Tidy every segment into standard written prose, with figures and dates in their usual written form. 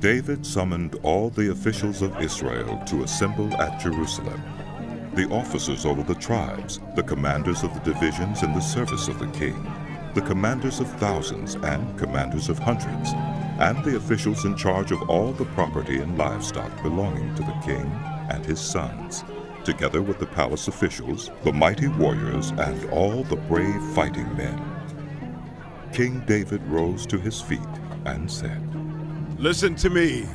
David summoned all the officials of Israel to assemble at Jerusalem. The officers over the tribes, the commanders of the divisions in the service of the king, the commanders of thousands and commanders of hundreds, and the officials in charge of all the property and livestock belonging to the king and his sons, together with the palace officials, the mighty warriors, and all the brave fighting men. King David rose to his feet and said, "Listen to me,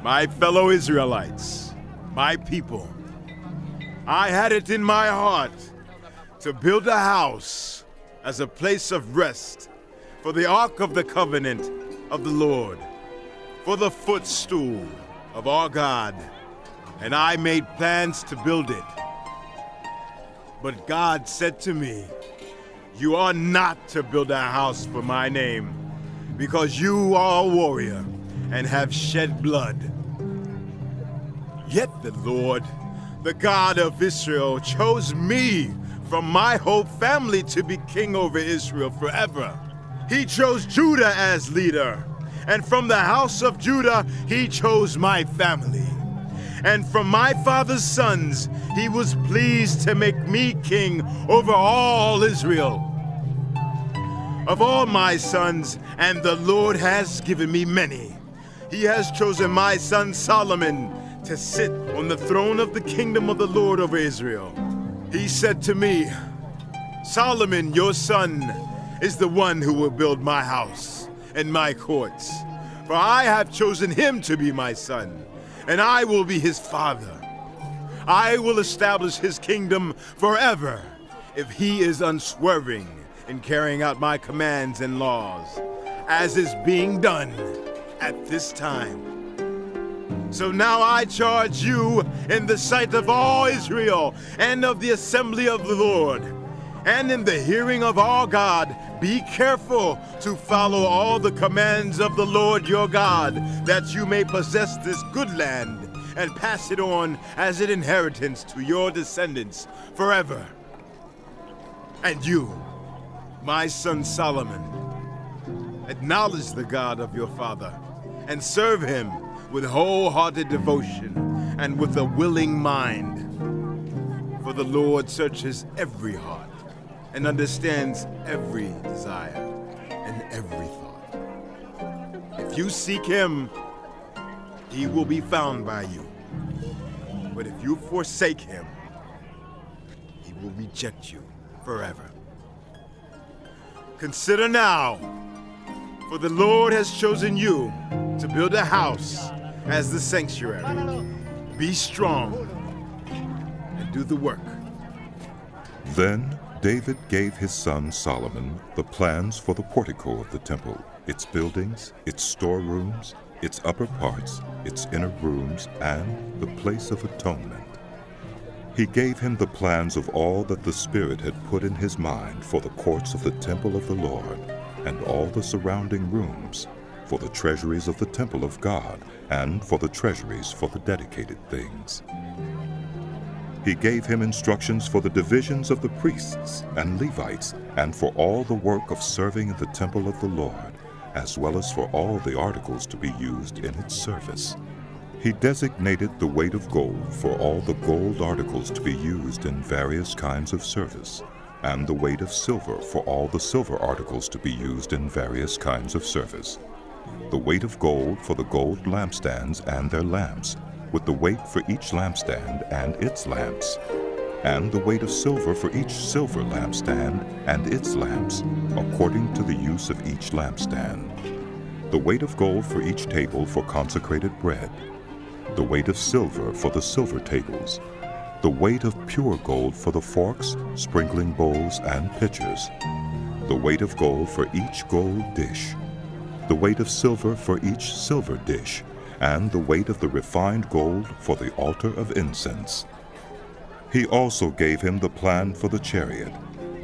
my fellow Israelites, my people. I had it in my heart to build a house as a place of rest for the Ark of the Covenant of the Lord, for the footstool of our God, and I made plans to build it. But God said to me, 'You are not to build a house for my name, because you are a warrior and have shed blood.' Yet the Lord, the God of Israel, chose me from my whole family to be king over Israel forever. He chose Judah as leader, and from the house of Judah he chose my family. And from my father's sons he was pleased to make me king over all Israel. Of all my sons, and the Lord has given me many, he has chosen my son Solomon to sit on the throne of the kingdom of the Lord over Israel. He said to me, 'Solomon, your son, is the one who will build my house and my courts. For I have chosen him to be my son, and I will be his father. I will establish his kingdom forever if he is unswerving in carrying out my commands and laws, as is being done at this time. So now I charge you in the sight of all Israel and of the assembly of the Lord, and in the hearing of our God, be careful to follow all the commands of the Lord your God, that you may possess this good land and pass it on as an inheritance to your descendants forever. And you, my son Solomon, acknowledge the God of your father and serve him with wholehearted devotion and with a willing mind. For the Lord searches every heart and understands every desire and every thought. If you seek him, he will be found by you. But if you forsake him, he will reject you forever. Consider now, for the Lord has chosen you to build a house as the sanctuary. Be strong and do the work." Then David gave his son Solomon the plans for the portico of the temple, its buildings, its storerooms, its upper parts, its inner rooms, and the place of atonement. He gave him the plans of all that the Spirit had put in his mind for the courts of the temple of the Lord, and all the surrounding rooms, for the treasuries of the temple of God, and for the treasuries for the dedicated things. He gave him instructions for the divisions of the priests and Levites, and for all the work of serving in the temple of the Lord, as well as for all the articles to be used in its service. He designated the weight of gold for all the gold articles to be used in various kinds of service, and the weight of silver for all the silver articles to be used in various kinds of service. The weight of gold for the gold lampstands and their lamps, with the weight for each lampstand and its lamps, and the weight of silver for each silver lampstand and its lamps, according to the use of each lampstand. The weight of gold for each table for consecrated bread, the weight of silver for the silver tables, the weight of pure gold for the forks, sprinkling bowls, and pitchers, the weight of gold for each gold dish, the weight of silver for each silver dish, and the weight of the refined gold for the altar of incense. He also gave him the plan for the chariot,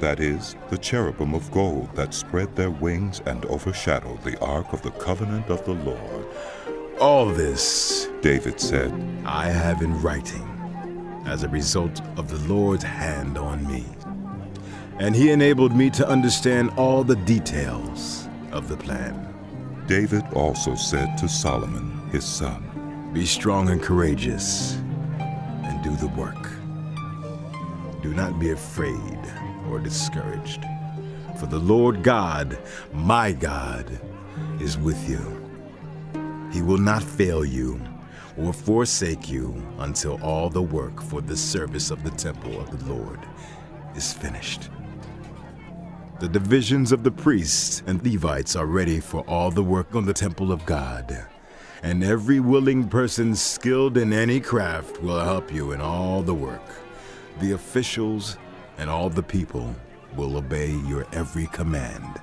that is, the cherubim of gold that spread their wings and overshadowed the ark of the covenant of the Lord. "All this," David said, "I have in writing as a result of the Lord's hand on me. And he enabled me to understand all the details of the plan. David also said to Solomon, his son, Be strong and courageous, and do the work. Do not be afraid or discouraged, for the Lord God, my God, is with you. He will not fail you or forsake you until all the work for the service of the temple of the Lord is finished. The divisions of the priests and Levites are ready for all the work on the temple of God, and every willing person skilled in any craft will help you in all the work. The officials and all the people will obey your every command.